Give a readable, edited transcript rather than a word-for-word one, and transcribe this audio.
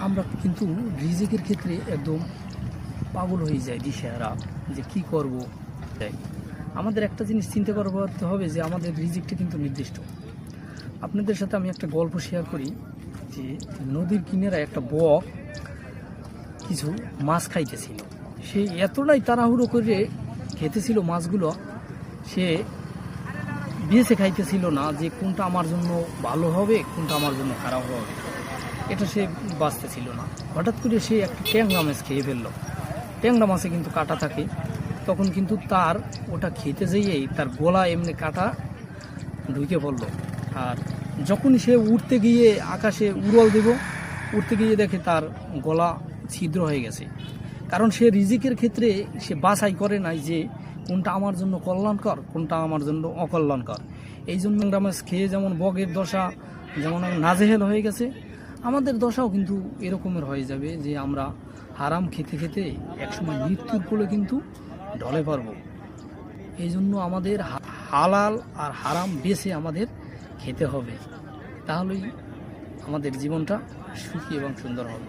আমরা কিন্তু রিজিকের ক্ষেত্রে একদম পাগল হয়ে যায়, দিশেহারা যে কি করব। তাই আমাদের একটা জিনিস চিন্তা করতে হবে যে আমাদের রিজিকটা কিন্তু নির্দিষ্ট। আপনাদের সাথে আমি একটা গল্প শেয়ার করি যে নদীর কিনারে একটা বক কিছু মাছ খাইতেছিল। সে এতটাই তাড়াহুড়ো করে খেতেছিল মাছগুলো, সে বেছে খাইতেছিল না যে কোনটা আমার জন্য ভালো হবে, কোনটা আমার জন্য খারাপ হবে, এটা সে বাঁচতেছিল না। হঠাৎ করে সে একটা ট্যাংরা মাছ খেয়ে ফেললো। ট্যাংরা মাছে কিন্তু কাঁটা থাকে, তখন কিন্তু তার ওটা খেতে যেয়েই তার গলা এমনি কাঁটা ঢুকে পড়লো। আর যখনই সে উঠতে গিয়ে আকাশে উড়াল দেব, উঠতে গিয়ে দেখে তার গলা ছিদ্র হয়ে গেছে। কারণ সে রিজিকের ক্ষেত্রে সে বাছাই করে নাই যে কোনটা আমার জন্য কল্যাণকর, কোনটা আমার জন্য অকল্যাণকর। এই জন্য ট্যাংরা মাছ খেয়ে যেমন বগের দশা যেমন নাজেহেল হয়ে গেছে, আমাদের দশাও কিন্তু এরকমের হয়ে যাবে যে আমরা হারাম খেতে খেতে একসময় মৃত্যুর কোলে কিন্তু ঢলে পারব। এই জন্য আমাদের হালাল আর হারাম বেছে আমাদের খেতে হবে, তাহলেই আমাদের জীবনটা সুখী এবং সুন্দর হবে।